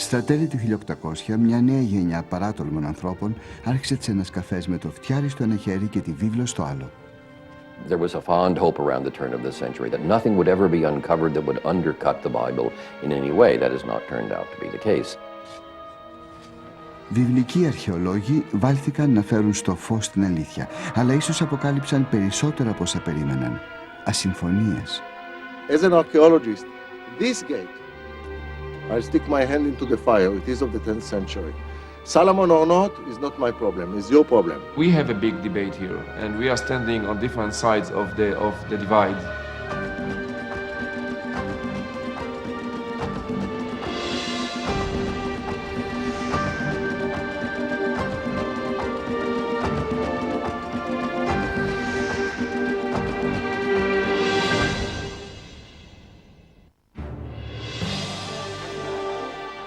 Στα τέλη του 1800, μια νέα γενιά παράτολμων ανθρώπων άρχισε τις ανασκαφές με το φτιάρι στο ένα χέρι και τη βίβλο στο άλλο. There was a fond hope around the turn of the century that nothing would ever be uncovered that would undercut the Bible in any way. That has not turned out to be the case. Βιβλικοί αρχαιολόγοι βάλθηκαν να φέρουν στο φως την αλήθεια, αλλά ίσως αποκάλυψαν περισσότερα από όσα περίμεναν. Ασυμφωνίες. As an archaeologist, this gate, I stick my hand into the fire. It is of the 10th century. Solomon or not is not my problem, it's your problem. We have a big debate here, and we are standing on different sides of the divide.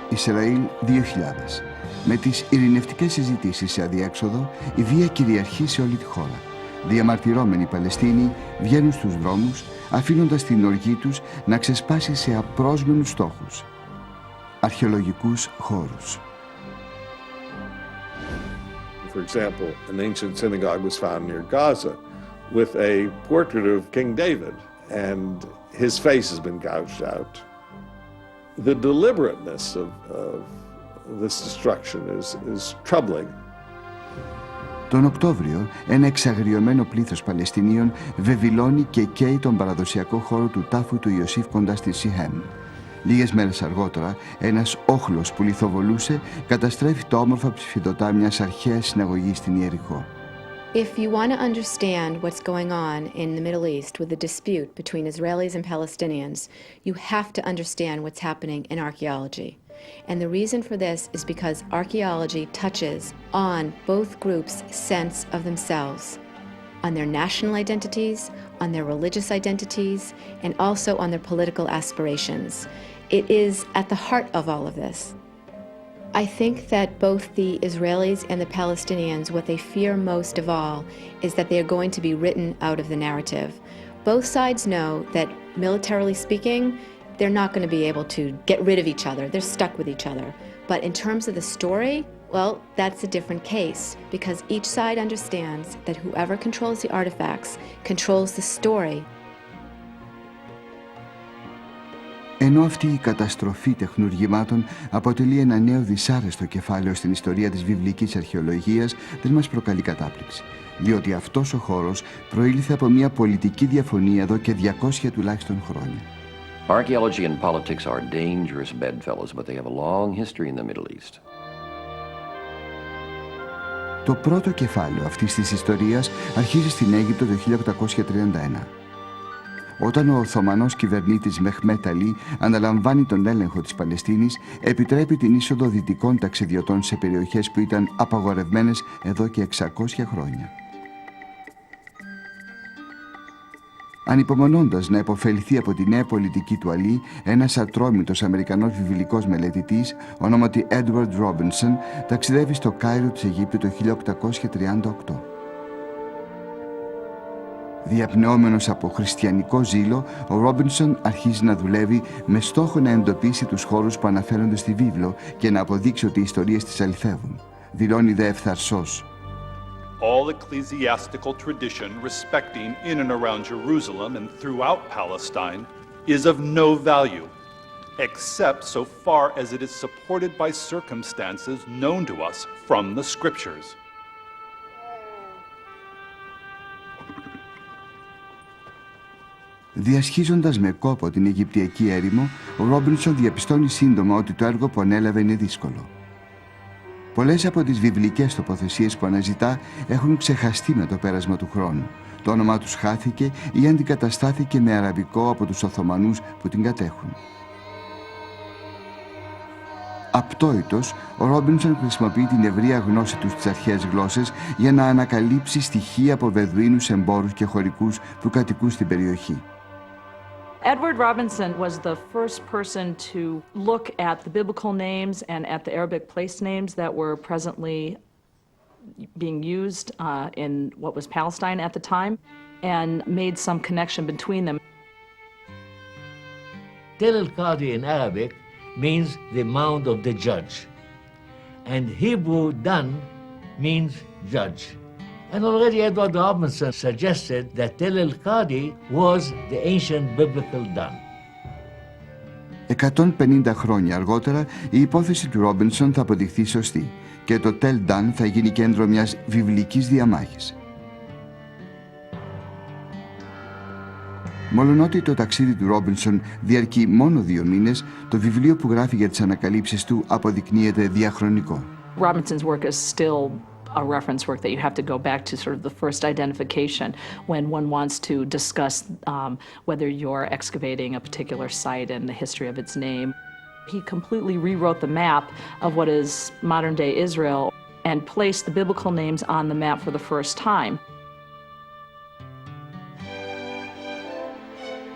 Ισραήλ 2000. Με τις ειρηνευτικές συζητήσεις σε αδιέξοδο, η βία κυριαρχεί σε όλη τη χώρα. Διαμαρτυρώμενοι Παλαιστίνοι βγαίνουν στους δρόμους, αφήνοντας την οργή τους να ξεσπάσει σε απρόσμενους στόχους. Αρχαιολογικούς χώρους. For example, an ancient synagogue was found near Gaza with a portrait of King David, and his face has been gouged out. The deliberateness of this destruction is troubling. Τον Οκτώβριο, ένα εξαγριωμένο πλήθος Παλαιστινίων βεβηλώνει και καίει τον παραδοσιακό χώρο του τάφου του Ιωσήφ κοντά στη Σιχέμ. Λίγες μέρες αργότερα, ένας όχλος που λιθοβολούσε καταστρέφει το όμορφα ψηφιδωτά μιας αρχαίας συναγωγής στην Ιεριχώ. If you want to understand what's going on in the Middle East with the dispute between Israelis and Palestinians, you have to understand what's happening in archaeology. And the reason for this is because archaeology touches on both groups' sense of themselves, on their national identities, on their religious identities, and also on their political aspirations. It is at the heart of all of this. I think that both the Israelis and the Palestinians, what they fear most of all is that they are going to be written out of the narrative. Both sides know that, militarily speaking, they're not going to be able to get rid of each other. They're stuck with each other. But in terms of the story, well, that's a different case, because each side understands that whoever controls the artifacts controls the story. Ενώ αυτή η καταστροφή τεχνουργημάτων αποτελεί ένα νέο δυσάρεστο κεφάλαιο στην ιστορία της βιβλικής αρχαιολογίας, δεν μας προκαλεί κατάπληξη, διότι αυτός ο χώρος προήλθε από μια πολιτική διαφωνία εδώ και 200 τουλάχιστον χρόνια. Archaeology and politics are dangerous bedfellows, but they have a long history in the Middle East. Το πρώτο κεφάλαιο αυτής της ιστορίας αρχίζει στην Αίγυπτο το 1831. Όταν ο Οθωμανός κυβερνήτης Μεχμέτ Αλή αναλαμβάνει τον έλεγχο της Παλαιστίνης, επιτρέπει την είσοδο δυτικών ταξιδιωτών σε περιοχές που ήταν απαγορευμένες εδώ και 600 χρόνια. Ανυπομονώντας να επωφεληθεί από τη νέα πολιτική του Αλή, ένας ατρόμητος Αμερικανός βιβλικός μελετητής, ονόματι Έντουαρντ Ρόμπινσον, ταξιδεύει στο Κάιρο της Αιγύπτου το 1838. Διαπνεόμενος από χριστιανικό ζήλο, ο Ρόμπινσον αρχίζει να δουλεύει με στόχο να εντοπίσει τους χώρους που αναφέρονται στη βίβλο και να αποδείξει ότι οι ιστορίες τις αληθεύουν. Δηλώνει δε ευθαρσός: All ecclesiastical tradition respecting in and around Jerusalem and throughout Palestine is of no value, except so far as it is supported by circumstances known to us from the Scriptures. Διασχίζοντας με κόπο την Αιγυπτιακή έρημο, ο Ρόμπινσον διαπιστώνει σύντομα ότι το έργο που ανέλαβε είναι δύσκολο. Πολλές από τις βιβλικές τοποθεσίες που αναζητά έχουν ξεχαστεί με το πέρασμα του χρόνου. Το όνομά τους χάθηκε ή αντικαταστάθηκε με αραβικό από τους Οθωμανούς που την κατέχουν. Απτόητος, ο Ρόμπινσον χρησιμοποιεί την ευρεία γνώση του στις αρχαίες γλώσσες για να ανακαλύψει στοιχεία από Βεδουίνους εμπόρους και χωρικούς που κατοικούν στην περιοχή. Edward Robinson was the first person to look at the biblical names and at the Arabic place names that were presently being used in what was Palestine at the time, and made some connection between them. Tel el-Qadi in Arabic means the mount of the judge. And Hebrew dan means judge. And already Edward Robinson suggested that Tel el-Qadi was the ancient biblical dan. 150 χρόνια αργότερα η υπόθεση του Ρόμπινσον θα αποδειχθεί σωστή και το Tel Dan θα γίνει κέντρο μιας βιβλικής διαμάχης. Μολονότι το ταξίδι του Ρόμπινσον διαρκεί μόνο 2 μήνες, το βιβλίο που γράφει για τις ανακαλύψεις του αποδεικνύεται διαχρονικό. Robinson's work is still a reference work that you have to go back to sort of the first identification when one wants to discuss whether you're excavating a particular site and the history of its name. He completely rewrote the map of what is modern-day Israel and placed the biblical names on the map for the first time.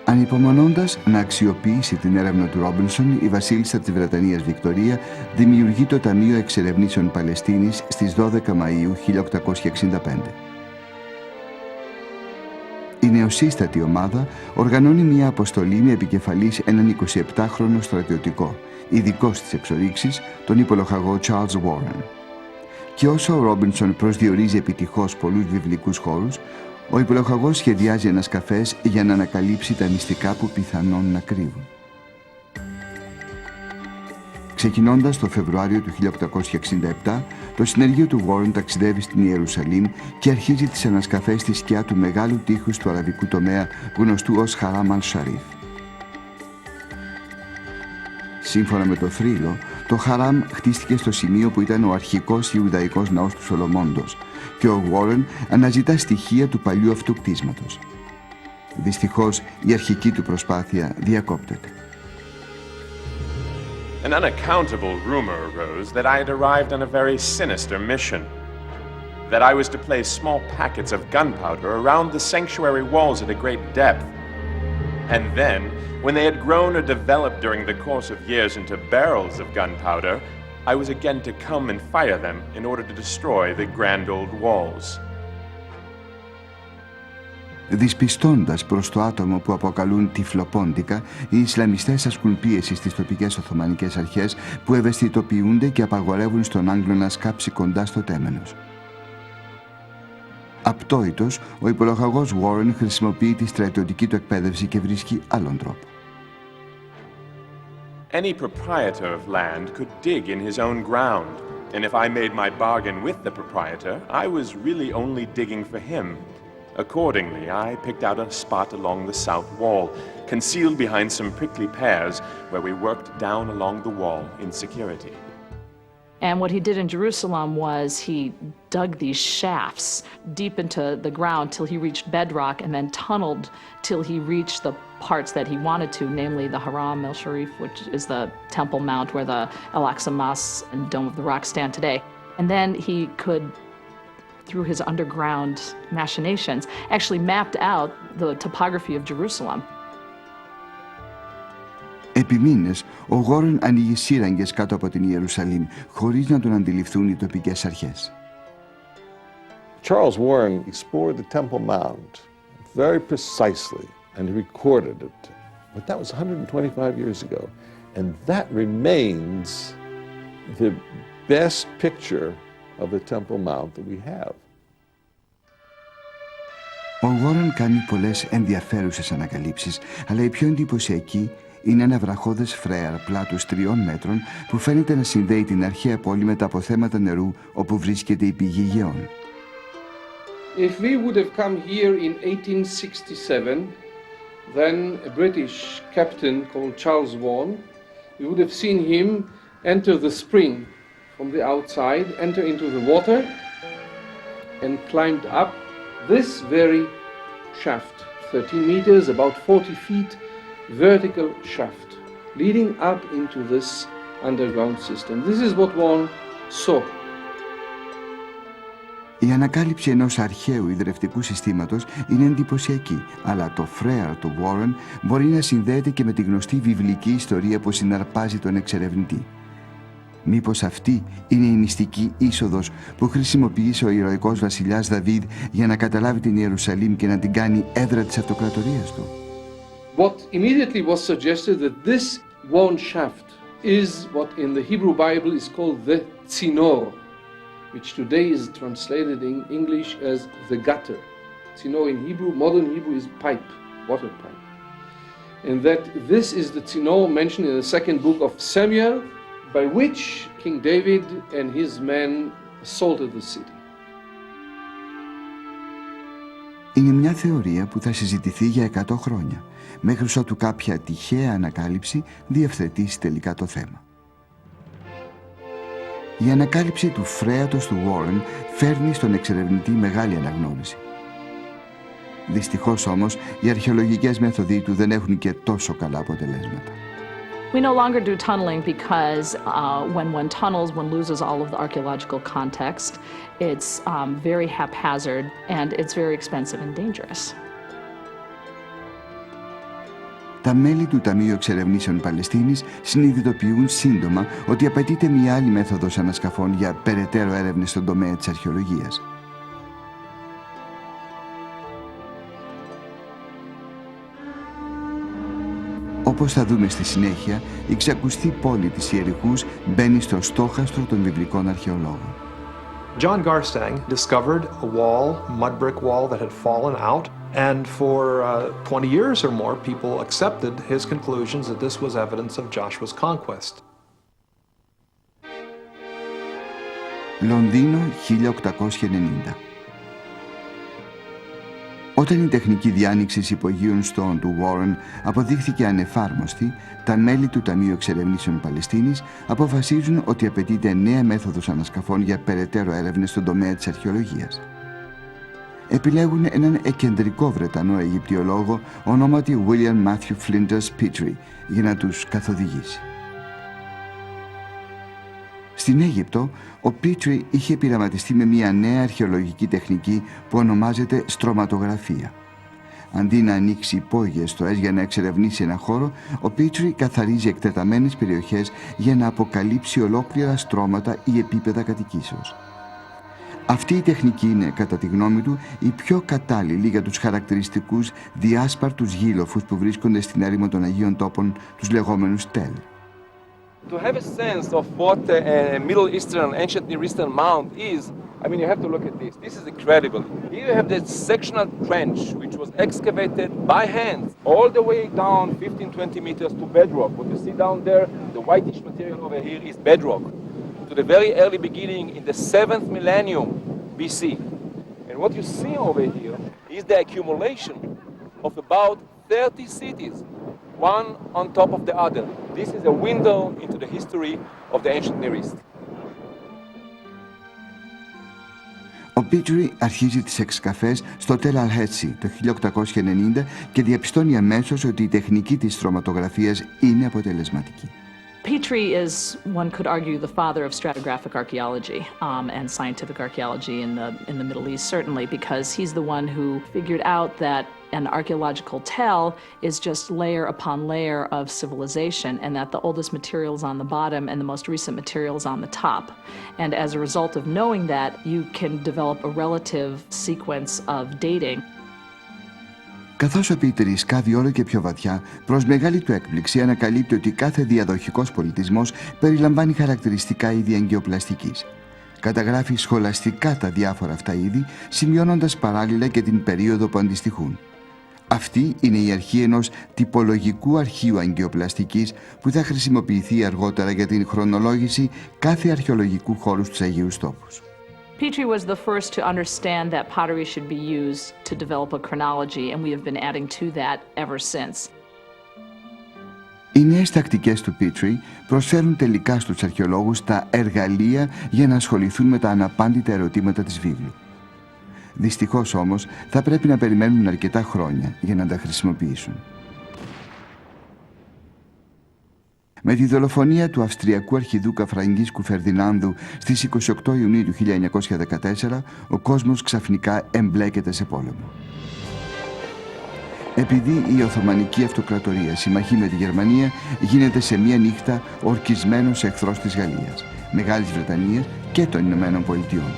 Ανυπομονώντας να αξιοποιήσει την έρευνα του Ρόμπινσον, η βασίλισσα της Βρετανίας Βικτωρία δημιουργεί το Ταμείο Εξερευνήσεων Παλαιστίνης στις 12 Μαΐου 1865. Η νεοσύστατη ομάδα οργανώνει μια αποστολή με επικεφαλής έναν 27χρονο στρατιωτικό, ειδικός στις εξορίξεις, τον υπολοχαγό Charles Γουόρεν. Και όσο ο Ρόμπινσον προσδιορίζει επιτυχώς πολλούς βιβλικούς χώρους, ο υπολοχαγός σχεδιάζει ανασκαφές για να ανακαλύψει τα μυστικά που πιθανόν να κρύβουν. Ξεκινώντας το Φεβρουάριο του 1867, το συνεργείο του Γουόρεν ταξιδεύει στην Ιερουσαλήμ και αρχίζει τις ανασκαφές στη σκιά του μεγάλου τείχους του αραβικού τομέα γνωστού ως Χαράμ Αλ-Σαρίφ. Σύμφωνα με το θρύλο, το Χαράμ χτίστηκε στο σημείο που ήταν ο αρχικός Ιουδαϊκός ναός του Σολομόντος και ο Γουόρεν αναζητά στοιχεία του παλιού αυτού κτίσματος. Δυστυχώς, η αρχική του προσπάθεια διακόπτεται. An unaccountable rumor arose that I had arrived on a very sinister mission. That I was to place small packets of gunpowder around the sanctuary walls at a great depth. And then, when they had grown or developed during the course of years into barrels of gunpowder, I was again to come and fire them in order to destroy the grand old walls. Δυσπιστώντας προς το άτομο που αποκαλούν τυφλοπόντικα, οι Ισλαμιστές ασκούν πίεση στις τοπικές Οθωμανικές αρχές που ευαισθητοποιούνται και απαγορεύουν στον Άγγλο να σκάψει κοντά στο τέμενος. Απτόητος, ο υπολοχαγός Γουόρεν χρησιμοποιεί τη στρατιωτική του εκπαίδευση και βρίσκει άλλον τρόπο. Any proprietor of land could dig in his own ground, and if I made my bargain with the proprietor, I was really only digging for him. Accordingly, I picked out a spot along the south wall, concealed behind some prickly pears, where we worked down along the wall in security. And what he did in Jerusalem was he dug these shafts deep into the ground till he reached bedrock and then tunneled till he reached the parts that he wanted to, namely the Haram el-Sharif, which is the Temple Mount where the Al-Aqsa Mosque and Dome of the Rock stand today. And then he could, through his underground machinations, actually mapped out the topography of Jerusalem. Επί μήνες, ο Γουόρεν ανοίγει σύραγγες κάτω από την Ιερουσαλήμ, χωρίς να τον αντιληφθούν οι τοπικές αρχές. Charles Warren explored the Temple Mount very precisely and recorded it. But that was 125 years ago. And that remains the best picture of the Temple Mount that we have. Ο Γουόρεν κάνει πολλές ενδιαφέρουσες ανακαλύψεις, αλλά η πιο εντυπωσιακή είναι ένα βραχώδες φρέαρ πλάτους 3 μέτρων που φαίνεται να συνδέει την αρχαία πόλη με τα αποθέματα νερού όπου βρίσκεται η πηγή γεών. If we would have come here in 1867, then a British captain called Charles Vaughan, we would have seen him enter the spring from the outside, enter into the water, and climbed up this very shaft, 13 meters, about 40 feet, vertical shaft, leading up into this underground system. This is what one saw. Η ανακάλυψη ενός αρχαίου ιδρευτικού συστήματος είναι εντυπωσιακή, αλλά το φρέαρ του Γουόρεν μπορεί να συνδέεται και με τη γνωστή βιβλική ιστορία που συναρπάζει τον εξερευνητή. Μήπως αυτή είναι η μυστική είσοδος που χρησιμοποίησε ο ηρωικός βασιλιάς Δαβίδ για να καταλάβει την Ιερουσαλήμ και να την κάνει έδρα της αυτοκρατορίας του. What immediately was suggested that this Vaughan shaft is what in the Hebrew Bible is called the tzinor, which today is translated in English as the gutter. Tzinor in Hebrew, modern Hebrew, is pipe, water pipe. And that this is the tzinor mentioned in the second book of Samuel, by which King David and his men assaulted the city. Είναι μια θεωρία που θα συζητηθεί για 100 χρόνια, μέχρι ότου κάποια τυχαία ανακάλυψη διευθετήσει τελικά το θέμα. Η ανακάλυψη του φρέατος του Γουόρεν φέρνει στον εξερευνητή μεγάλη αναγνώριση. Δυστυχώς όμως, οι αρχαιολογικές μέθοδοι του δεν έχουν και τόσο καλά αποτελέσματα. We no longer do tunneling because when one tunnels, one loses all of the archaeological context. It's very haphazard and it's very expensive and dangerous. Τα μέλη του Ταμείου Εξερευνήσεων Παλαιστίνης συνειδητοποιούν σύντομα ότι απαιτείται μια άλλη μέθοδος ανασκαφών για περαιτέρω έρευνες στον τομέα της αρχαιολογίας. Όπως θα δούμε στη συνέχεια, η ξακουστή πόλη της Ιεριχούς μπαίνει στο στόχαστρο των βιβλικών αρχαιολόγων. John Garstang discovered a wall, mud brick wall that had fallen out, and for 20 years or more, people accepted his conclusions that this was evidence of Joshua's conquest. Λονδίνο, 1890. Όταν η τεχνική διάνοιξης υπογείων στόχων του Γουόρεν αποδείχθηκε ανεφάρμοστη, τα μέλη του Ταμείου Εξερευνήσεων Παλαιστίνης αποφασίζουν ότι απαιτείται νέα μέθοδος ανασκαφών για περαιτέρω έρευνες στον τομέα της αρχαιολογίας. Επιλέγουν έναν εκεντρικό Βρετανό Αιγυπτιολόγο ονόματι William Matthew Flinders Petrie για να τους καθοδηγήσει. Στην Αίγυπτο, ο Πίτρι είχε πειραματιστεί με μια νέα αρχαιολογική τεχνική που ονομάζεται στρωματογραφία. Αντί να ανοίξει υπόγειες στοές για να εξερευνήσει ένα χώρο, ο Πίτρι καθαρίζει εκτεταμένες περιοχές για να αποκαλύψει ολόκληρα στρώματα ή επίπεδα κατοικήσεως. Αυτή η τεχνική είναι, κατά τη γνώμη του, η πιο κατάλληλη για τους χαρακτηριστικούς διάσπαρτους γύλοφους που βρίσκονται στην έρημο των Αγίων Τόπων, τους λεγόμενους τέλ. To have a sense of what a Middle Eastern, ancient Near Eastern mound is, I mean, you have to look at this. This is incredible. Here you have that sectional trench, which was excavated by hand, all the way down 15-20 meters to bedrock. What you see down there, the whitish material over here is bedrock, to the very early beginning in the 7th millennium BC. And what you see over here is the accumulation of about 30 cities, one on top of the other. This is a window into the history of the ancient Near East. Ο Πίτρι αρχίζει τις εξκαφές στο Τελ Αλχέτσι το 1890 και διαπιστώνει αμέσως ότι η τεχνική της στρωματογραφίας είναι αποτελεσματική. Petrie is, one could argue, the father of stratigraphic archaeology and scientific archaeology in the Middle East, certainly, because he's the one who figured out that an archaeological tell is just layer upon layer of civilization, and that the oldest material is on the bottom and the most recent material is on the top. And as a result of knowing that, you can develop a relative sequence of dating. Καθώς ο Πίτρι σκάβει όλο και πιο βαθιά, προς μεγάλη του έκπληξη ανακαλύπτει ότι κάθε διαδοχικός πολιτισμός περιλαμβάνει χαρακτηριστικά είδη αγκαιοπλαστικής. Καταγράφει σχολαστικά τα διάφορα αυτά είδη, σημειώνοντας παράλληλα και την περίοδο που αντιστοιχούν. Αυτή είναι η αρχή ενός τυπολογικού αρχείου αγκαιοπλαστικής που θα χρησιμοποιηθεί αργότερα για την χρονολόγηση κάθε αρχαιολογικού χώρου στους Αγίους Τόπους. Petrie was the first to understand that pottery should be used to develop a chronology, and we have been adding to that ever since. Οι νέες τακτικές του Πίτρι προσφέρουν τελικά στους αρχαιολόγους τα εργαλεία για να ασχοληθούν με τα αναπάντητα ερωτήματα της βίβλου. Δυστυχώς όμως θα πρέπει να περιμένουν αρκετά χρόνια για να τα χρησιμοποιήσουν. Με τη δολοφονία του Αυστριακού αρχιδούκα Φραγκίσκου Φερδινάνδου στις 28 Ιουνίου του 1914, ο κόσμος ξαφνικά εμπλέκεται σε πόλεμο. Επειδή η Οθωμανική Αυτοκρατορία συμμαχεί με τη Γερμανία, γίνεται σε μία νύχτα ορκισμένος εχθρός της Γαλλίας, Μεγάλης Βρετανίας και των Ηνωμένων Πολιτειών.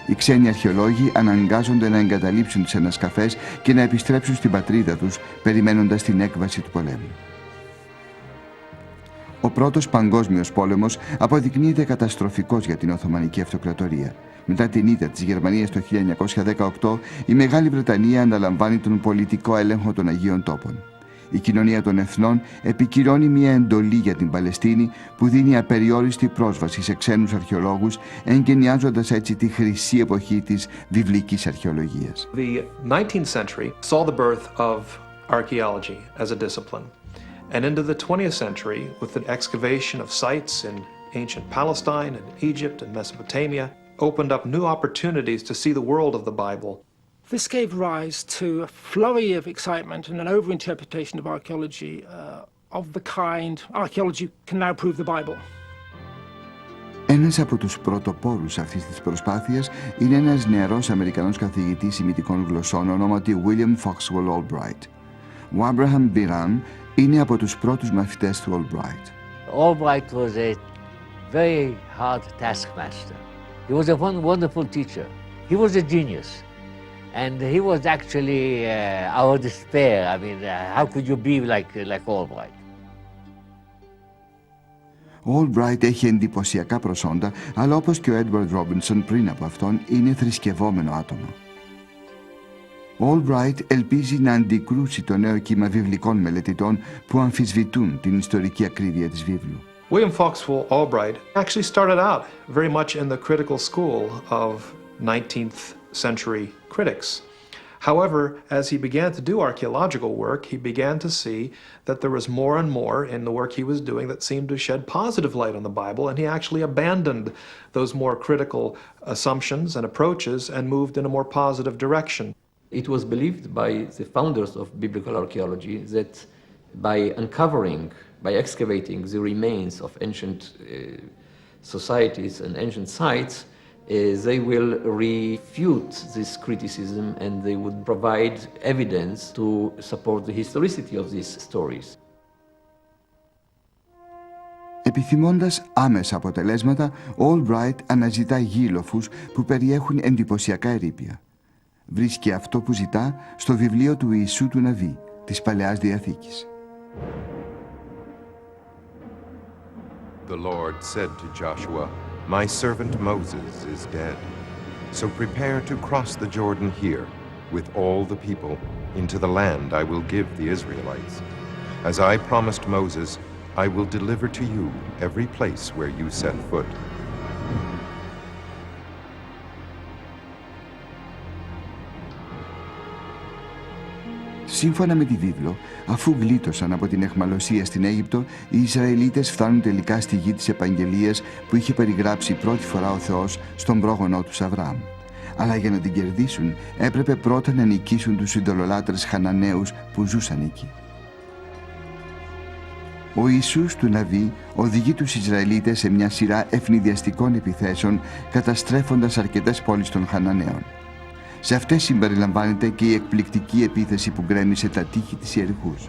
Οι ξένοι αρχαιολόγοι αναγκάζονται να εγκαταλείψουν τις ανασκαφές και να επιστρέψουν στην πατρίδα τους, περιμένοντας την έκβαση του πολέμου. Ο πρώτος παγκόσμιος πόλεμος αποδεικνύεται καταστροφικός για την Οθωμανική Αυτοκρατορία. Μετά την ήττα της Γερμανίας το 1918, η Μεγάλη Βρετανία αναλαμβάνει τον πολιτικό έλεγχο των Αγίων Τόπων. Η Κοινωνία των Εθνών επικυρώνει μια εντολή για την Παλαιστίνη που δίνει απεριόριστη πρόσβαση σε ξένους αρχαιολόγους, εγκαινιάζοντας έτσι τη χρυσή εποχή της βιβλικής αρχαιολογίας. The 19th century saw the birth of archaeology as a discipline. And into the 20th century, with the excavation of sites in ancient Palestine and Egypt and Mesopotamia, opened up new opportunities to see the world of the Bible. This gave rise to a flurry of excitement and an overinterpretation of archaeology of the kind, archaeology can now prove the Bible. Ένας από τους πρωτοπόρους αυτής της προσπάθειας είναι ένας νεαρός Αμερικανός καθηγητής ημιτικών γλωσσών ονόματι William Foxwell Albright. Ο Abraham Biran είναι από τους πρώτους μαθητές του Albright. Albright was a very hard taskmaster. He was a wonderful teacher. He was a genius. And he was actually our despair. I mean, how could you be like Albright? Ο Albright έχει εντυπωσιακά προσόντα, αλλά όπως και ο Έντουαρντ Ρόμπινσον πριν από αυτόν, είναι θρησκευόμενο άτομο. Ο Albright ελπίζει να αντικρούσει το νέο κύμα βιβλικών μελετητών που αμφισβητούν την ιστορική ακρίβεια της βίβλου. William Foxwell Albright actually started out very much in the critical school of 19th century critics. However, as he began to do archaeological work, he began to see that there was more and more in the work he was doing that seemed to shed positive light on the Bible, and he actually abandoned those more critical assumptions and approaches and moved in a more positive direction. It was believed by the founders of biblical archaeology that by uncovering, by excavating the remains of ancient societies and ancient sites, they will refute this criticism and they would provide evidence to support the historicity of these stories. Επιθυμώντας άμεσα αποτελέσματα, ο Albright αναζητά γήλοφους που περιέχουν εντυπωσιακά ερείπια. Βρίσκει αυτό που ζητά στο βιβλίο του Ιησού του Ναβί, της Παλαιάς Διαθήκης. The Lord said to Joshua, "My servant Moses is dead. So prepare to cross the Jordan here, with all the people, into the land I will give the Israelites. As I promised Moses, I will deliver to you every place where you set foot." Σύμφωνα με τη βίβλο, αφού γλίτωσαν από την αιχμαλωσία στην Αίγυπτο, οι Ισραηλίτες φτάνουν τελικά στη γη της επαγγελίας που είχε περιγράψει πρώτη φορά ο Θεός στον πρόγονό τους Αβραάμ. Αλλά για να την κερδίσουν έπρεπε πρώτα να νικήσουν τους ειδωλολάτρες Χαναναίους που ζούσαν εκεί. Ο Ιησούς του Ναβί οδηγεί τους Ισραηλίτες σε μια σειρά ευνηδιαστικών επιθέσεων, καταστρέφοντας αρκετές πόλεις των Χαναναίων. Σε αυτές συμπεριλαμβάνεται και η εκπληκτική επίθεση που γκρέμισε τα τείχη της Ιεριχούς.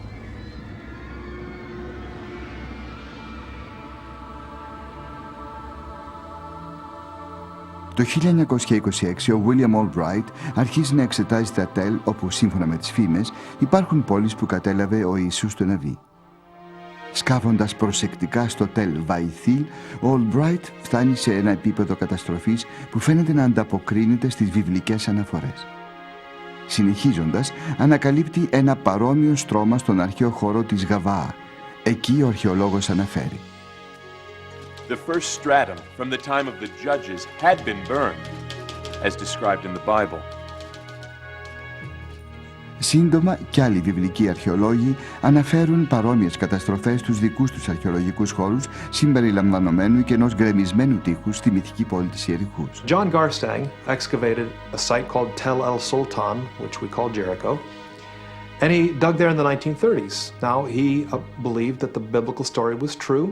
Το 1926 ο William Albright αρχίζει να εξετάζει τα τέλ όπου, σύμφωνα με τις φήμες, υπάρχουν πόλεις που κατέλαβε ο Ιησούς του Ναβί. Σκάβοντας προσεκτικά στο τέλ Βαϊθήλ, ο Albright φτάνει σε ένα επίπεδο καταστροφής που φαίνεται να ανταποκρίνεται στις βιβλικές αναφορές. Συνεχίζοντας, ανακαλύπτει ένα παρόμοιο στρώμα στον αρχαίο χώρο της Γαβαά. Εκεί ο αρχαιολόγος αναφέρει: The first stratum from the time of the judges had been burned, as described in the Bible. Σύντομα, κι άλλοι βιβλικοί αρχαιολόγοι αναφέρουν παρόμοιες καταστροφές στους δικούς τους αρχαιολογικούς χώρους, συμπεριλαμβανομένου και ενός γκρεμισμένου τείχους στη μυθική πόλη της Ιεριχούς. John Garstang excavated a site called Tel El Sultan, which we call Jericho, and he dug there in the 1930s. Now, he believed that the biblical story was true.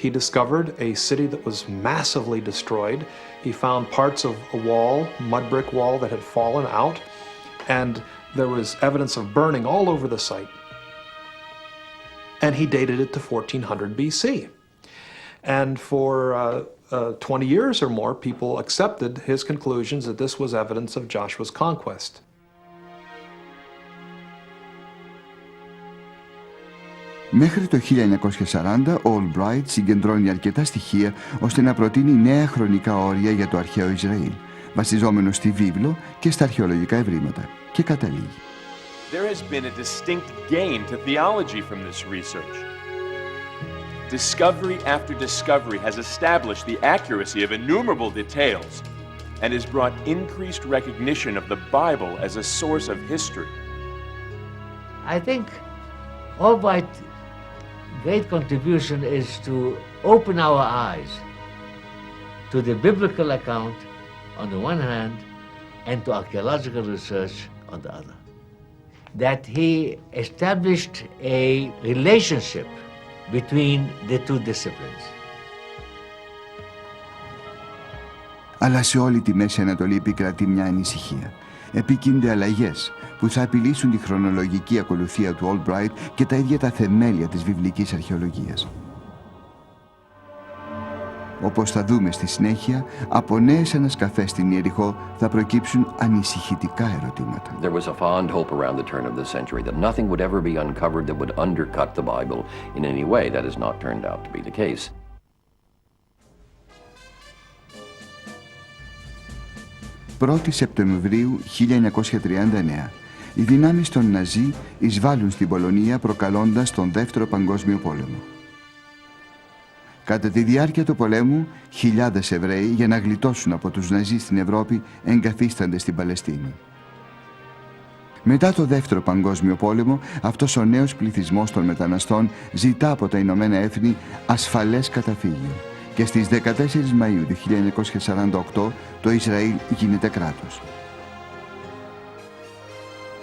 He discovered a city that was massively destroyed. He found parts of a wall, mud brick wall that had fallen out, and there was evidence of burning all over the site. And he dated it to 1400 BC. And for 20 years or more, people accepted his conclusions that this was evidence of Joshua's conquest. Μέχρι το 1940, ο Albright συγκεντρώνει αρκετά στοιχεία ώστε να προτείνει νέα χρονικά όρια για το αρχαίο Ισραήλ, βασιζόμενο στη βίβλο και στα αρχαιολογικά ευρήματα, και καταλήγει. There has been a distinct gain to theology from this research. Discovery after discovery has established the accuracy of innumerable details and has brought increased recognition of the Bible as a source of history. I think Albright's great contribution is to open our eyes to the biblical account on the one hand and to archaeological research on the other. That he established a relationship between the two disciplines. Αλλά σε όλη τη Μέση Ανατολή επικρατεί μια ανησυχία. Επίκυνται αλλαγές που θα απειλήσουν τη χρονολογική ακολουθία του Albright και τα ίδια τα θεμέλια της βιβλικής αρχαιολογίας. Όπως θα δούμε στη συνέχεια, από νέες ανασκαφές στην Ιεριχώ θα προκύψουν ανησυχητικά ερωτήματα. There was a fond hope around the turn of the century that nothing would ever be uncovered that would undercut the Bible in any way. That has not turned out to be the case. 1η Σεπτεμβρίου 1939, οι δυνάμεις των Ναζί εισβάλλουν στην Πολωνία προκαλώντας τον Δεύτερο Παγκόσμιο Πόλεμο. Κατά τη διάρκεια του πολέμου, χιλιάδες Εβραίοι, για να γλιτώσουν από τους Ναζί στην Ευρώπη, εγκαθίστανται στην Παλαιστίνη. Μετά το Δεύτερο Παγκόσμιο Πόλεμο, αυτός ο νέος πληθυσμός των μεταναστών ζητά από τα Ηνωμένα Έθνη ασφαλές καταφύγιο και στις 14 Μαΐου του 1948 το Ισραήλ γίνεται κράτος.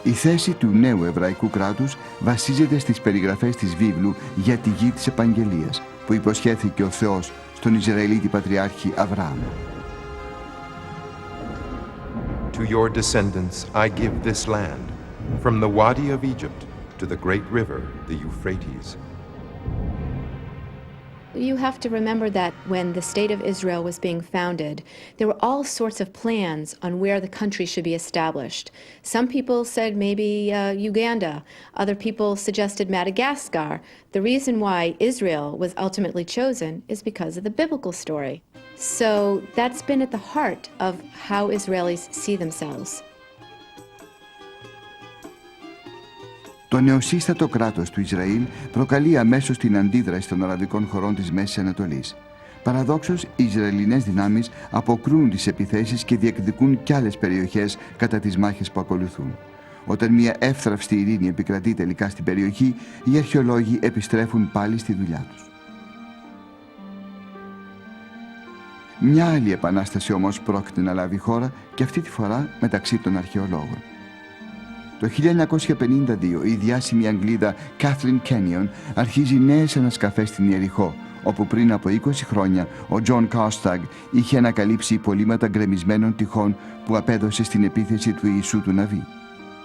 Η θέση του νέου εβραϊκού κράτους βασίζεται στις περιγραφές της βίβλου για τη γη της Επαγγελίας που υποσχέθηκε ο Θεός στον Ισραηλίτη Πατριάρχη Αβραάμ. To your descendants I give this land, from the Wadi of Egypt to the great river, the Euphrates. You have to remember that when the State of Israel was being founded, there were all sorts of plans on where the country should be established. Some people said maybe Uganda. Other people suggested Madagascar. The reason why Israel was ultimately chosen is because of the biblical story. So that's been at the heart of how Israelis see themselves. Το νεοσύστατο κράτος του Ισραήλ προκαλεί αμέσως την αντίδραση των αραβικών χωρών της Μέσης Ανατολής. Παραδόξως, οι Ισραηλινές δυνάμεις αποκρούν τις επιθέσεις και διεκδικούν κι άλλες περιοχές κατά τις μάχες που ακολουθούν. Όταν μια εύθραυστη ειρήνη επικρατεί τελικά στην περιοχή, οι αρχαιολόγοι επιστρέφουν πάλι στη δουλειά τους. Μια άλλη επανάσταση όμως πρόκειται να λάβει χώρα και αυτή τη φορά μεταξύ των αρχαιολόγων. Το 1952 η διάσημη Αγγλίδα Κάθριν Κένιον αρχίζει νέες ανασκαφές στην Ιεριχώ, όπου πριν από 20 χρόνια ο Τζον Κάρσταγ είχε ανακαλύψει υπολείμματα γκρεμισμένων τυχών που απέδωσε στην επίθεση του Ιησού του Ναβί.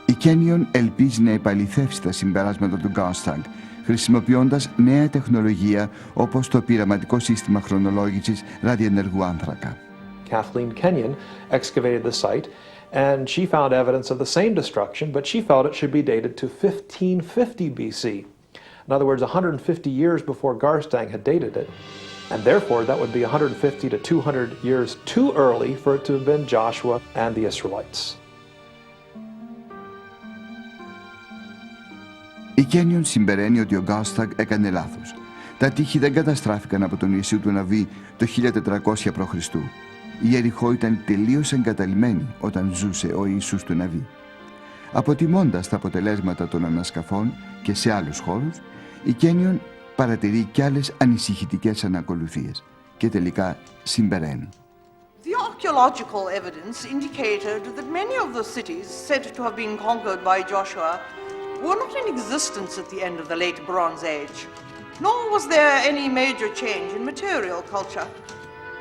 Η Κένιον ελπίζει να επαληθεύσει τα συμπεράσματα του Κάρσταγ, χρησιμοποιώντας νέα τεχνολογία όπως το πειραματικό σύστημα χρονολόγησης ραδιενεργού άνθρακα. Kathleen Kenyon excavated the site and she found evidence of the same destruction, but she felt it should be dated to 1550 BC. In other words, 150 years before Garstang had dated it, and therefore that would be 150 to 200 years too early for it to have been Joshua and the Israelites. Η Κένιον συμπεραίνει ότι ο Γκάρσταγ έκανε λάθος. Τα τείχη δεν καταστράφηκαν από τον Ιησού του Ναβί το 1400 π.Χ. Η Ιεριχώ ήταν τελείως εγκαταλειμμένη όταν ζούσε ο Ιησούς του Ναβί. Αποτιμώντας τα αποτελέσματα των ανασκαφών και σε άλλους χώρους, η Κένιον παρατηρεί κι άλλες ανησυχητικές ανακολουθίες και τελικά συμπεραίνει. The archaeological evidence indicated that many of the cities said to have been conquered by Joshua were not in existence at the end of the late Bronze Age, nor was there any major change in material culture.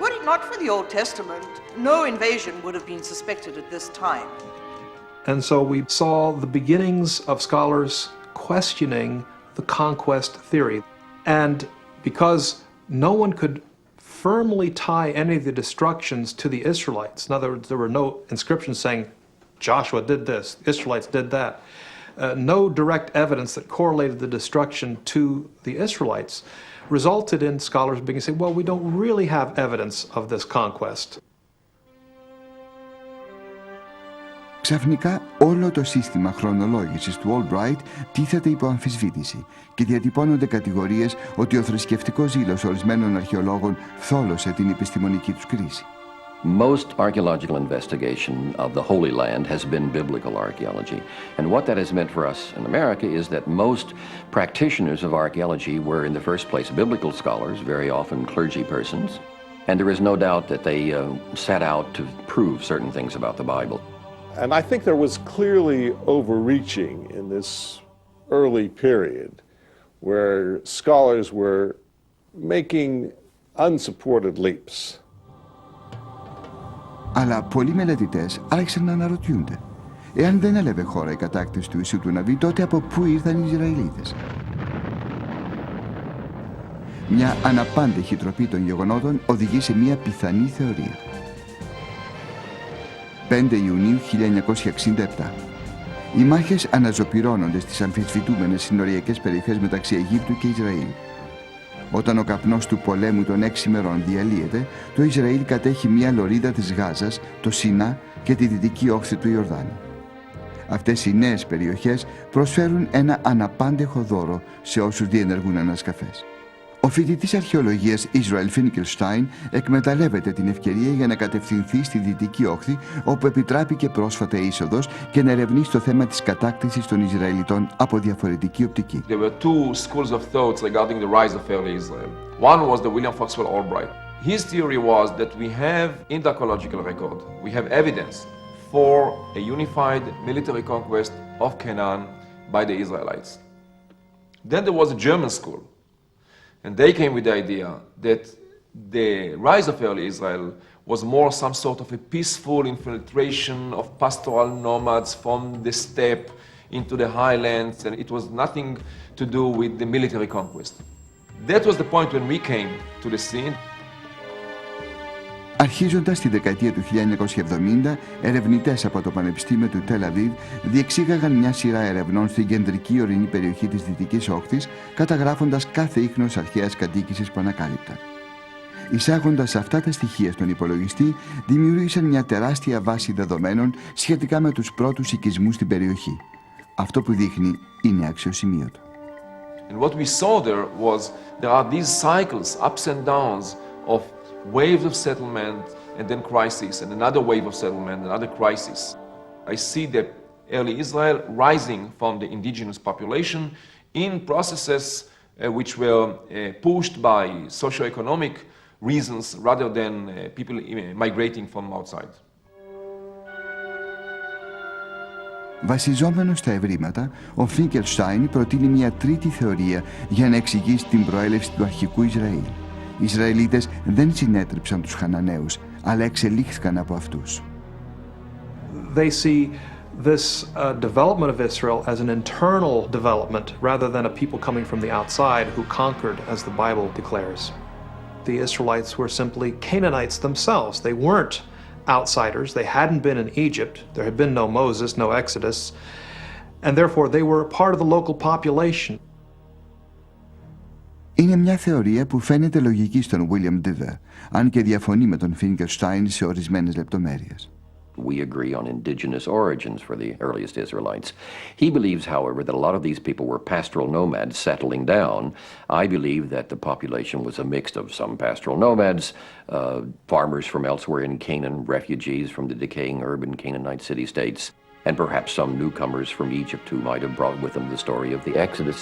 Were it not for the Old Testament, no invasion would have been suspected at this time. And so we saw the beginnings of scholars questioning the conquest theory. And because no one could firmly tie any of the destructions to the Israelites, in other words, there were no inscriptions saying Joshua did this, Israelites did that, no direct evidence that correlated the destruction to the Israelites, resulted in scholars beginning to say, well, we don't really have evidence of this conquest. Ξαφνικά όλο το σύστημα χρονολόγησης του Albright τίθεται υπό αμφισβήτηση και διατυπώνονται κατηγορίες ότι ο θρησκευτικός ζήλος ορισμένων αρχαιολόγων θόλωσε την επιστημονική τους κρίση. Most archaeological investigation of the Holy Land has been biblical archaeology. And what that has meant for us in America is that most practitioners of archaeology were in the first place biblical scholars, very often clergy persons. And there is no doubt that they set out to prove certain things about the Bible. And I think there was clearly overreaching in this early period where scholars were making unsupported leaps. Αλλά πολλοί μελετητές άρχισαν να αναρωτιούνται. Εάν δεν έλαβε χώρα η κατάκτηση του Ιησού του Ναβί, τότε από πού ήρθαν οι Ισραηλίτες? Μια αναπάντεχη τροπή των γεγονότων οδηγεί σε μια πιθανή θεωρία. 5 Ιουνίου 1967. Οι μάχες αναζωπυρώνονται στις αμφισβητούμενες συνοριακές περιοχές μεταξύ Αιγύπτου και Ισραήλ. Όταν ο καπνός του πολέμου των 6 ημερών διαλύεται, το Ισραήλ κατέχει μια λωρίδα της Γάζας, το Σινά και τη δυτική όχθη του Ιορδάνη. Αυτές οι νέες περιοχές προσφέρουν ένα αναπάντεχο δώρο σε όσους διενεργούν ανασκαφές. Ο φοιτητής αρχαιολογίας Ισραήλ Φίνκελστάιν εκμεταλλεύεται την ευκαιρία για να κατευθυνθεί στη δυτική όχθη, όπου επιτράπηκε πρόσφατα είσοδος και να ερευνήσει το θέμα της κατάκτησης των Ισραηλιτών από διαφορετική οπτική. There were two schools of thoughts regarding the rise of early Israel. One was the William Foxwell Albright. His theory was that we have in the archaeological record, we have evidence for a unified military conquest of Canaan by the Israelites. Then there was a German school. And they came with the idea that the rise of early Israel was more some sort of a peaceful infiltration of pastoral nomads from the steppe into the highlands, and it was nothing to do with the military conquest. That was the point when we came to the scene. Αρχίζοντας τη δεκαετία του 1970, ερευνητές από το Πανεπιστήμιο του Τελ Αβίβ διεξήγαγαν μια σειρά ερευνών στην κεντρική ορεινή περιοχή της Δυτικής Όχθης, καταγράφοντας κάθε ίχνος αρχαίας κατοίκησης που ανακάλυπταν. Εισάγοντας αυτά τα στοιχεία στον υπολογιστή, δημιούργησαν μια τεράστια βάση δεδομένων σχετικά με τους πρώτους οικισμούς στην περιοχή. Αυτό που δείχνει είναι αξιοσημείωτο. And what we saw there are these cycles, ups and downs of waves of settlement and then crisis, and another wave of settlement, another crisis. I see the early Israel rising from the indigenous population in processes which were pushed by socio-economic reasons rather than people migrating from outside. Βασιζόμενος στα ευρήματα, ο Φίνκελστάιν προτείνει μια τρίτη θεωρία για να εξηγήσει την προέλευση του αρχικού Ισραήλ. Οι Ισραηλίτες δεν συνέτριψαν τους Χαναναίους, αλλά εξελίχθηκαν από αυτούς. They see this development of Israel as an internal development rather than a people coming from the outside who conquered, as the Bible declares. The Israelites were simply Canaanites themselves. They weren't outsiders. They hadn't been in Egypt. There had been no Moses, no Exodus, and therefore they were a part of the local population. Είναι μια θεωρία που φαίνεται λογική στον William Dever, αν και διαφωνεί με τον Finkelstein σε ορισμένες λεπτομέρειες. We agree on indigenous origins for the earliest Israelites. He believes, however, that a lot of these people were pastoral nomads settling down. I believe that the population was a mix of some pastoral nomads, farmers from elsewhere in Canaan, refugees from the decaying urban Canaanite city-states, and perhaps some newcomers from Egypt who might have brought with them the story of the Exodus.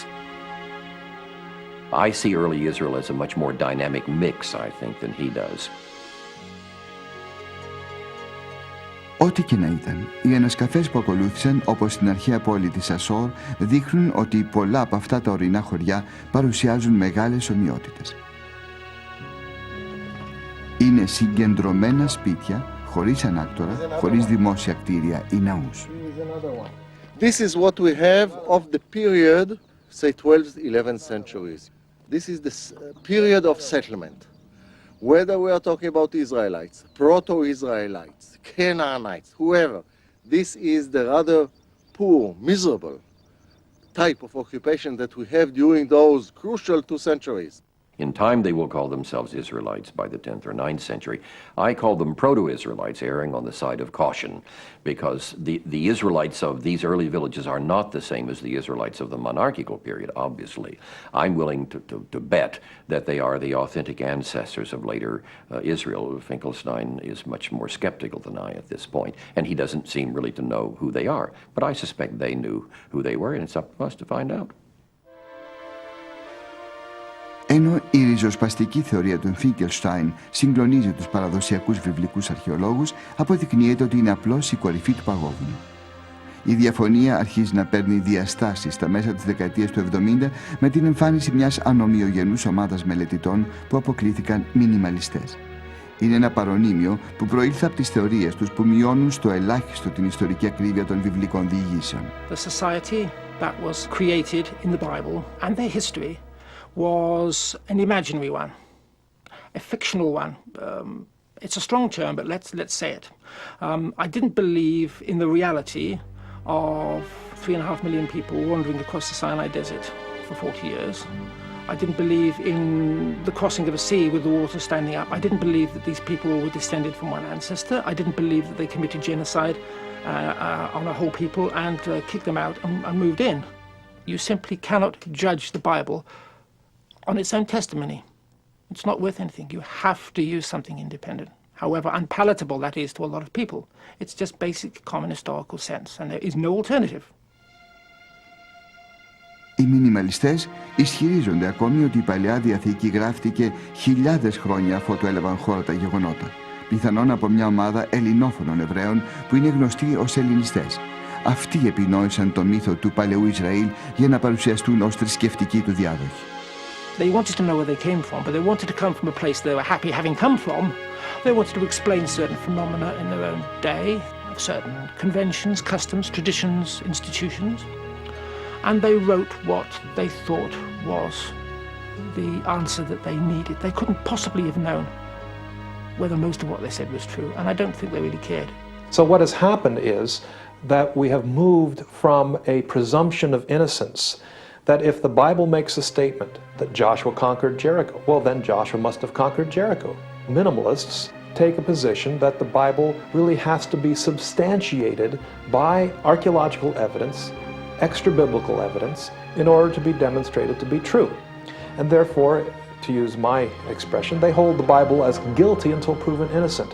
I see early Israel as a much more dynamic mix, I think, than he does. Ό,τι και να ήταν, οι ανασκαφές που ακολούθησαν, όπως στην αρχαία πόλη της Ασόρ, δείχνουν ότι πολλά από αυτά τα ορεινά χωριά παρουσιάζουν μεγάλες ομοιότητες. Είναι συγκεντρωμένα σπίτια, χωρίς ανάκτορα, χωρίς δημόσια κτίρια ή ναούς. This is what we have of the period, say 12th, 11th centuries. This is the period of settlement. Whether we are talking about Israelites, proto-Israelites, Canaanites, whoever, this is the rather poor, miserable type of occupation that we have during those crucial 2 centuries. In time, they will call themselves Israelites by the 10th or 9th century. I call them proto-Israelites, erring on the side of caution, because the Israelites of these early villages are not the same as the Israelites of the monarchical period, obviously. I'm willing to bet that they are the authentic ancestors of later Israel. Finkelstein is much more skeptical than I at this point, and he doesn't seem really to know who they are. But I suspect they knew who they were, and it's up to us to find out. Ενώ η ριζοσπαστική θεωρία του Finkelstein συγκλονίζει τους παραδοσιακούς βιβλικούς αρχαιολόγους, αποδεικνύεται ότι είναι απλώς η κορυφή του παγόβουνου. Η διαφωνία αρχίζει να παίρνει διαστάσεις στα μέσα της δεκαετίας του 70 με την εμφάνιση μιας ανομοιογενούς ομάδας μελετητών που αποκλήθηκαν μινιμαλιστές. Είναι ένα παρονίμιο που προήλθε από τις θεωρίες τους που μειώνουν στο ελάχιστο την ιστορική ακρίβεια των βιβλικών διηγήσεων. The society that was created in the Bible and their history was an imaginary one, a fictional one. It's a strong term, but let's say it. I didn't believe in the reality of 3.5 million people wandering across the Sinai Desert for 40 years. I didn't believe in the crossing of a sea with the water standing up. I didn't believe that these people were descended from one ancestor. I didn't believe that they committed genocide on a whole people and kicked them out and moved in. You simply cannot judge the Bible on its own testimony. It's not worth anything. You have to use something independent. However unpalatable that is to a lot of people. It's just basic common historical sense, and there is no alternative. Οι μινιμαλιστές ισχυρίζονται ακόμη ότι η Παλαιά Διαθήκη γράφτηκε χιλιάδες χρόνια αφότου έλαβαν χώρα τα γεγονότα, πιθανόν από μια ομάδα ελληνόφωνων Εβραίων που είναι γνωστοί ως Ελληνιστές. Αυτοί επινόησαν το μύθο του Παλαιού Ισραήλ για να παρουσιαστούν ως θρησκευτικοί του διάδοχοι. They wanted to know where they came from, but they wanted to come from a place they were happy having come from. They wanted to explain certain phenomena in their own day, certain conventions, customs, traditions, institutions. And they wrote what they thought was the answer that they needed. They couldn't possibly have known whether most of what they said was true, and I don't think they really cared. So what has happened is that we have moved from a presumption of innocence that if the Bible makes a statement that Joshua conquered Jericho, well then Joshua must have conquered Jericho. Minimalists take a position that the Bible really has to be substantiated by archaeological evidence, extra-biblical evidence, in order to be demonstrated to be true. And therefore, to use my expression, they hold the Bible as guilty until proven innocent.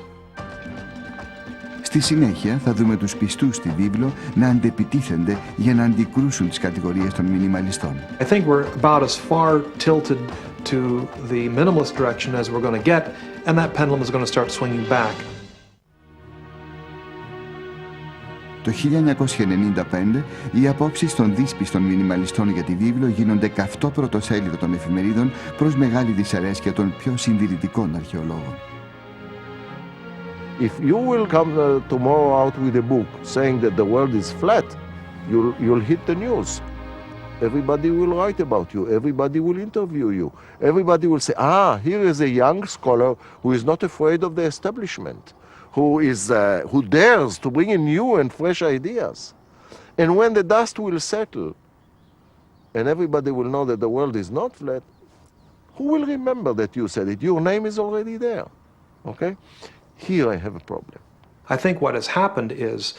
Στη συνέχεια θα δούμε τους πιστούς στη βίβλο να αντεπιτίθενται για να αντικρούσουν τις κατηγορίες των μινιμαλιστών. I think we're about as far tilted to the minimalist direction as we're going to get, and that pendulum is going to start swinging back. Το 1995 οι απόψεις των δύσπιστων μινιμαλιστών για τη βίβλο γίνονται καυτό πρωτοσέλιδο των εφημερίδων προς μεγάλη δυσαρέσκεια των πιο συντηρητικών αρχαιολόγων. If you will come tomorrow out with a book saying that the world is flat, you'll hit the news. Everybody will write about you. Everybody will interview you. Everybody will say, here is a young scholar who is not afraid of the establishment, who dares to bring in new and fresh ideas. And when the dust will settle, and everybody will know that the world is not flat, who will remember that you said it? Your name is already there. Okay? Here I have a problem. I think what has happened is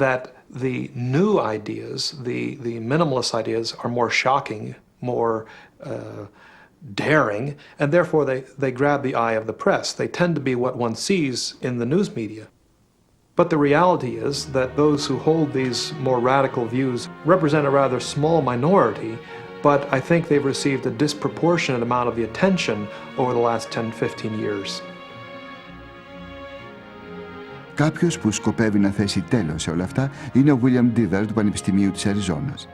that the new ideas, the minimalist ideas, are more shocking, more daring, and therefore they grab the eye of the press. They tend to be what one sees in the news media. But the reality is that those who hold these more radical views represent a rather small minority, but I think they've received a disproportionate amount of the attention over the last 10-15 years. Κάποιος που σκοπεύει να θέσει τέλος σε όλα αυτά είναι ο William Dever του Πανεπιστημίου της Αριζόνας.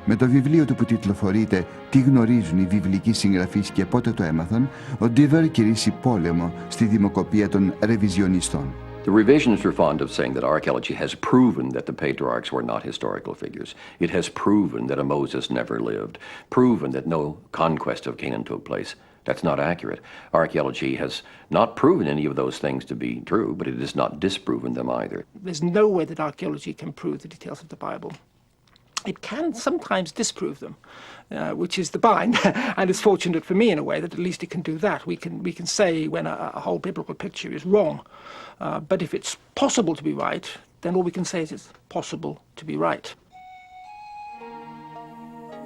Με το βιβλίο του που τιτλοφορείται «Τι γνωρίζουν οι βιβλικοί συγγραφείς και πότε το έμαθαν», ο Dever κηρύσσει πόλεμο στη δημοκοπία των ρεβιζιονιστών. The revisionists are fond of saying that archaeology has proven that the patriarchs were not historical figures. It has proven that a Moses never lived, proven that no conquest of Canaan took place. That's not accurate. Archaeology has not proven any of those things to be true, but it has not disproven them either. There's no way that archaeology can prove the details of the Bible. it can sometimes disprove them, which is the bind, and it's fortunate for me in a way that at least it can do that. We can say when a whole biblical picture is wrong, but if it's possible to be right, then all we can say is it's possible to be right.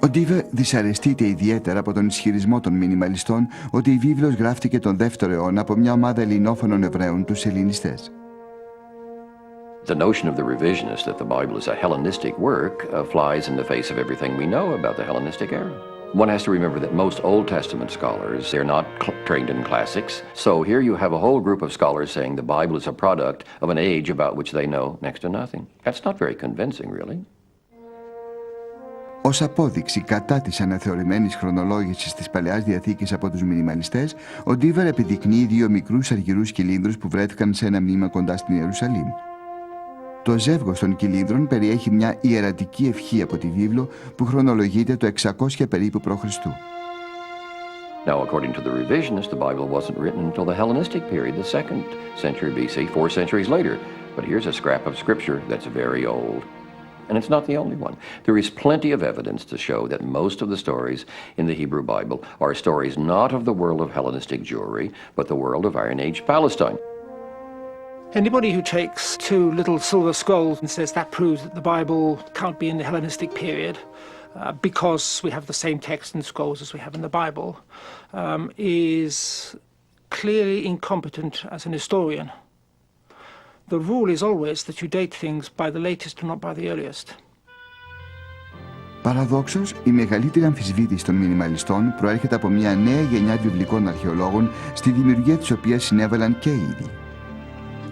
Ο Ντίβερ δυσαρεστείται ιδιαίτερα από τον ισχυρισμό των μινιμαλιστών ότι η βίβλος γράφτηκε τον 2ο αιώνα από μια ομάδα ελληνόφωνων Εβραίων, τους Ελληνιστές. The notion of the revisionist that the Bible is a Hellenistic work flies in the face of everything we know about the Hellenistic era. One has to remember that most Old Testament scholars, they're not trained in classics. So here you have a whole group of scholars saying the Bible is a product of an age about which they know next to nothing. That's not very convincing, really. Ως απόδειξη κατά της αναθεωρημένης χρονολόγησης της Παλαιάς Διαθήκης από τους μινιμαλιστές, ο Ντίβερ επιδεικνύει 2 μικρούς αργυρούς κυλίνδρους που βρέθηκαν σε ένα μνήμα κοντά στην Ιερουσαλήμ. Το ζεύγος των κυλίνδρων περιέχει μια ιερατική ευχή από τη βίβλο που χρονολογείται το 600 περίπου π.Χ. Now, according to the revisionists, the Bible wasn't written until the Hellenistic period, the 2nd century BC, 4 centuries later. But here's a scrap of scripture that's very old. And it's not the only one. There is plenty of evidence to show that most of the stories in the Hebrew Bible are stories not of the world of Hellenistic Jewry, but the world of Iron Age Palestine. Anybody who takes 2 little silver scrolls and says that proves that the Bible can't be in the Hellenistic period because we have the same text and scrolls as we have in the Bible is clearly incompetent as an historian. The rule is always that you date things by the latest and not by the earliest. Παραδόξως, η μεγαλύτερη αμφισβήτηση των μινιμαλιστών προέρχεται από μια νέα γενιά βιβλικών αρχαιολόγων, στη δημιουργία της οποίας συνέβαλαν και οι ίδιοι.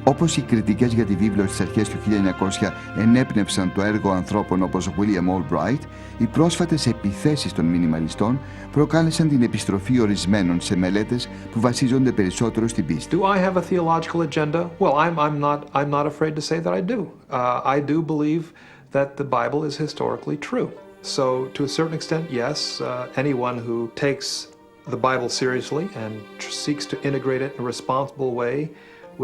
Όπως οι κριτικές για τη βίβλο στις αρχές του 1900 ενέπνευσαν το έργο ανθρώπων όπως ο William Albright, οι πρόσφατες επιθέσεις των μινιμαλιστών προκάλεσαν την επιστροφή ορισμένων σε μελέτες που βασίζονται περισσότερο στην πίστη. Do I have a theological agenda? Well, I'm not afraid to say that I do. I do believe that the Bible is historically true. So, to a certain extent, yes, anyone who takes the Bible seriously and seeks to integrate it in a responsible way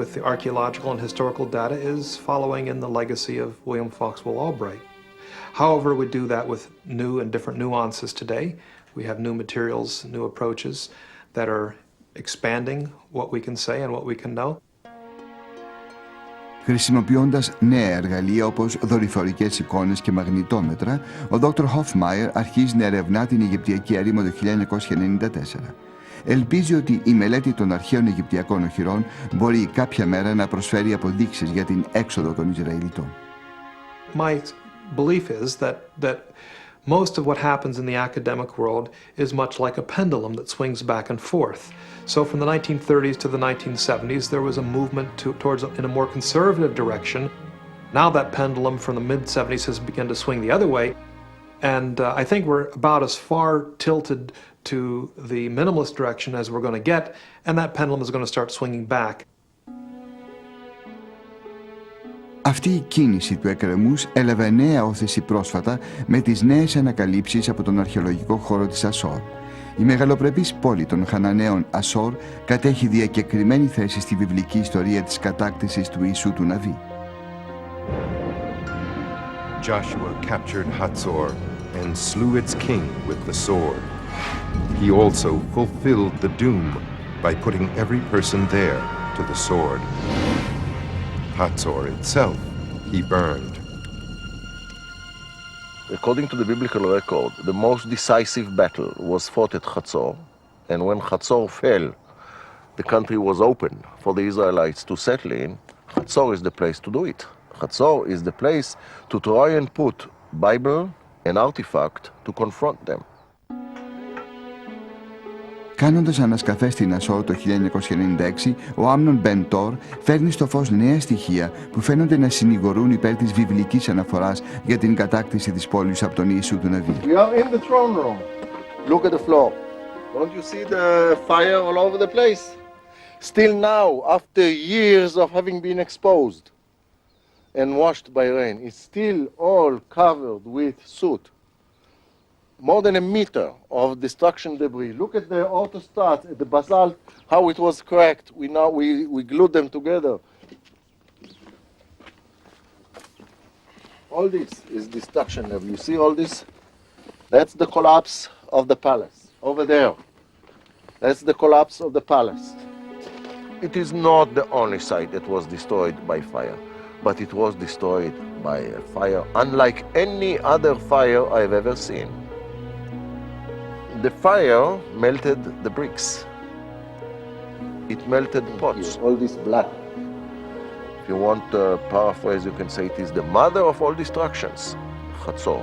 with the archaeological and historical data is following in the legacy of William Foxwell Albright. However, we do that with new and different nuances today. We have new materials, new approaches that are expanding what we can say and what we can know. Χρησιμοποιώντας νέα εργαλεία όπως δορυφορικές εικόνες και μαγνητόμετρα, ο Dr. Hofmeier αρχίζει να ερευνά την Αιγυπτιακή έρημο το 1994. Ελπίζει ότι η μελέτη των αρχαίων Αιγυπτιακών οχυρών μπορεί κάποια μέρα να προσφέρει αποδείξεις για την έξοδο των Ισραηλιτών. My belief is that most of what happens in the academic world is much like a pendulum that swings back and forth. So from the 1930s to the 1970s, there was a movement towards in a more conservative direction. Now that pendulum from the mid-70s has begun to swing the other way. And I think we're about as far tilted to the minimalist direction as we're going to get, and that pendulum is going to start swinging back. Αυτή η κίνηση του εκκρεμούς έλαβε νέα όθηση πρόσφατα με τις νέες ανακαλύψεις από τον αρχαιολογικό χώρο της Ασόρ. Η μεγαλοπρεπής πόλη των Χαναναίων Ασόρ κατέχει διακεκριμένη θέση στη βιβλική ιστορία της κατάκτησης του Ιησού του Ναβί. Joshua captured Hatzor and slew its king with the sword. He also fulfilled the doom by putting every person there to the sword. Hatzor itself he burned. According to the biblical record, the most decisive battle was fought at Hatzor, and when Hatzor fell, the country was open for the Israelites to settle in. Hatzor is the place to do it. Hatzor is the place to try and put Bible and artifact to confront them. Κάνοντας ανασκαφές στην Ασόρ το 1996, ο Άμνον Μπεν Τόρ φέρνει στο φως νέα στοιχεία που φαίνονται να συνηγορούν υπέρ της βιβλικής αναφοράς για την κατάκτηση της πόλης από τον Ιησού του Ναβί. We are in the throne room. Look at the floor. Don't you see the fire all over the place? Still now, after years of having been exposed and washed by rain, it's still all covered with soot. More than a meter of destruction debris. Look at the orthostats, at the basalt, how it was cracked. We glued them together. All this is destruction. You see all this? That's the collapse of the palace. Over there. That's the collapse of the palace. It is not the only site that was destroyed by fire, but it was destroyed by a fire unlike any other fire I've ever seen. The fire melted the bricks. It melted pots. All this black. If you want to paraphrase, you can say it is the mother of all destructions, Hatzor.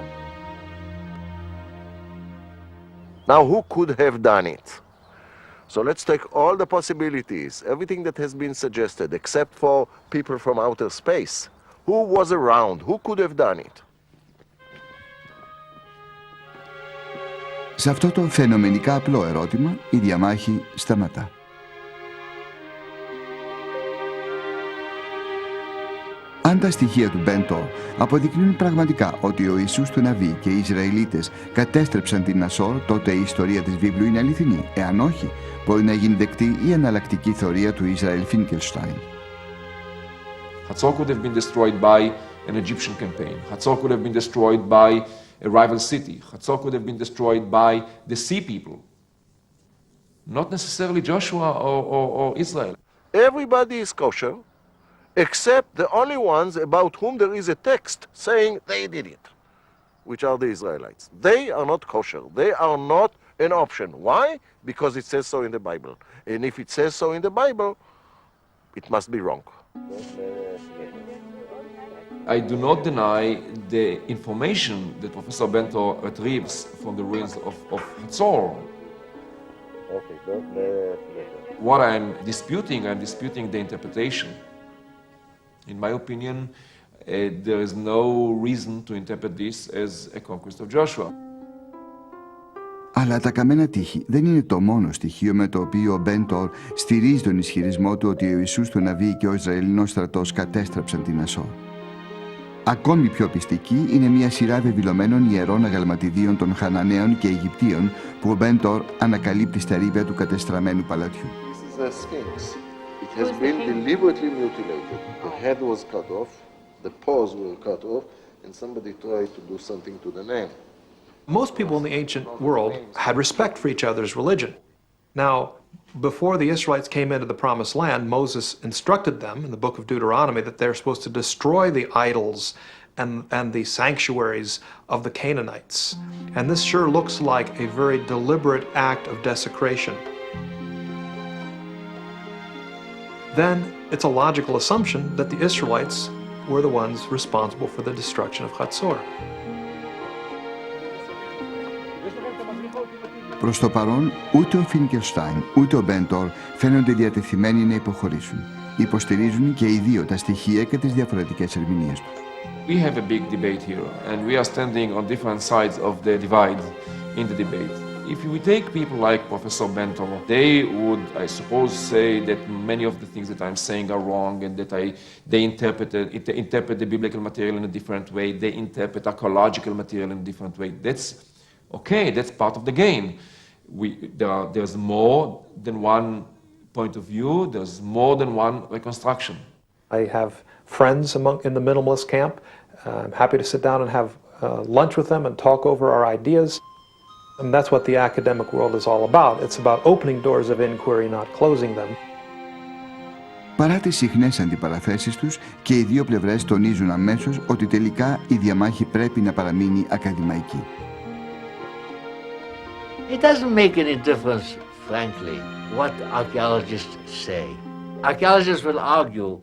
Now, who could have done it? So let's take all the possibilities, everything that has been suggested, except for people from outer space. Who was around? Who could have done it? Σε αυτό το φαινομενικά απλό ερώτημα, η διαμάχη σταματά. Αν τα στοιχεία του Μπέντο αποδεικνύουν πραγματικά ότι ο Ιησούς του Ναβί και οι Ισραηλίτες κατέστρεψαν την Ασόρ, τότε η ιστορία της βίβλου είναι αληθινή. Εάν όχι, μπορεί να γίνει δεκτή η εναλλακτική θεωρία του Ισραήλ Φίνκελστάιν. Hatzor could have been destroyed by an Egyptian campaign. Hatzor could have been destroyed by a rival city. Hatzor could have been destroyed by the sea people. Not necessarily Joshua or Israel. Everybody is kosher, except the only ones about whom there is a text saying they did it, which are the Israelites. They are not kosher. They are not an option. Why? Because it says so in the Bible. And if it says so in the Bible, it must be wrong. I do not deny the information that Professor Bento retrieves from the ruins of Hatzor. What I'm disputing the interpretation. In my opinion, there is no reason to interpret this as a conquest of Joshua. Αλλά τα καμένα τείχη δεν είναι το μόνο στοιχείο με το οποίο ο Μπέντορ στηρίζει τον ισχυρισμό του ότι ο Ιησούς του Ναβί και ο Ισραηλινός στρατός κατέστρεψαν την Ασόρ. Ακόμη πιο πιστική είναι μια σειρά βεβηλωμένων ιερών αγαλματιδίων των Χαναναίων και Αιγυπτίων που ο Μπέντορ ανακαλύπτει στα ρήπια του κατεστραμμένου παλατιού. It has been deliberately mutilated. The head was cut off, the paws were cut off, and somebody tried to do something to the name. Most people in the ancient world had respect for each other's religion. Now, before the Israelites came into the Promised Land, Moses instructed them in the book of Deuteronomy that they're supposed to destroy the idols and the sanctuaries of the Canaanites. And this sure looks like a very deliberate act of desecration. Then it's a logical assumption that the Israelites were the ones responsible for the destruction of Hatzor. Προς το παρόν, ούτε ο Φίνκελστάιν ούτε ο Μπέντορ φαίνονται διατεθειμένοι να υποχωρήσουν. Υποστηρίζουν και οι δύο τα στοιχεία και τις διαφορετικές ερμηνείες τους. We have a big debate here, and we are standing on different sides of the divide in the debate. If we take people like Professor Bento, they would, I suppose, say that many of the things that I'm saying are wrong and that they interpret the biblical material in a different way, they interpret archaeological material in a different way. That's okay, that's part of the game. There's more than one point of view, there's more than one reconstruction. I have friends in the minimalist camp. I'm happy to sit down and have lunch with them and talk over our ideas. And that's what the academic world is all about. It's about opening doors of inquiry, not closing them. Παρά τις συχνές αντιπαραθέσεις τους, και οι δύο πλευρές τονίζουν αμέσως ότι τελικά η διαμάχη πρέπει να παραμείνει ακαδημαϊκή. It doesn't make any difference, frankly, what archaeologists say. Archaeologists will argue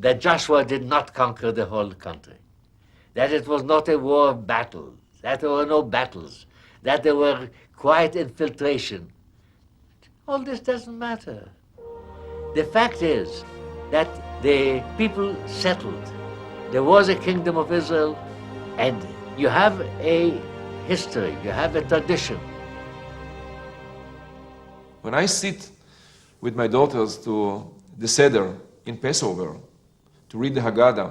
that Joshua did not conquer the whole country, that it was not a war of battle, that there were no battles, that there were quiet infiltration. All this doesn't matter. The fact is that the people settled. There was a kingdom of Israel, and you have a history, you have a tradition. When I sit with my daughters to the Seder in Passover to read the Haggadah,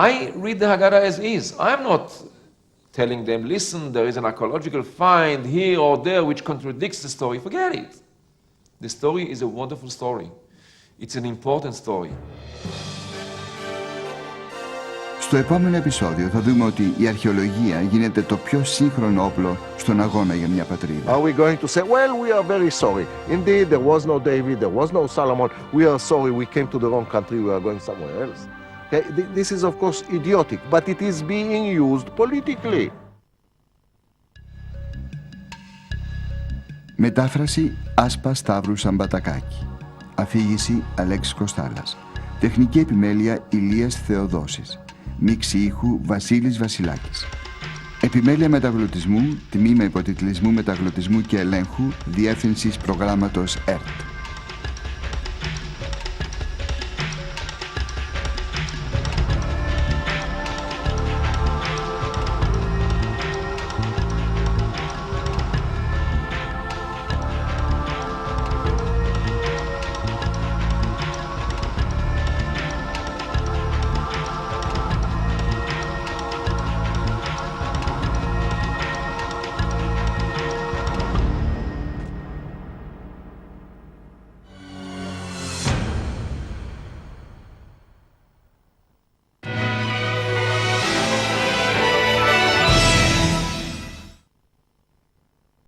I read the Haggadah as is. I'm not telling them, listen, there is an archaeological find here or there which contradicts the story. Forget it. The story is a wonderful story. It's an important story. Στο επόμενο επεισόδιο θα δούμε ότι η αρχαιολογία γίνεται το πιο σύγχρονο όπλο στον αγώνα για μια πατρίδα. Are we going to say, well, we are very sorry. Indeed, there was no David, there was no Solomon. We are sorry, we came to the wrong country, we are going somewhere else. Okay? This is, of course, idiotic, but it is being used politically. Μετάφραση Άσπα Σταύρου Σαμπατακάκη. Αφήγηση Αλέξης Κοστάλας. Τεχνική επιμέλεια Ηλίας Θεοδόσης. Μίξη ήχου Βασίλης Βασιλάκης. Επιμέλεια μεταγλωτισμού, τμήμα υποτιτλισμού, μεταγλωτισμού και ελέγχου, διεύθυνσης προγράμματος ΕΡΤ.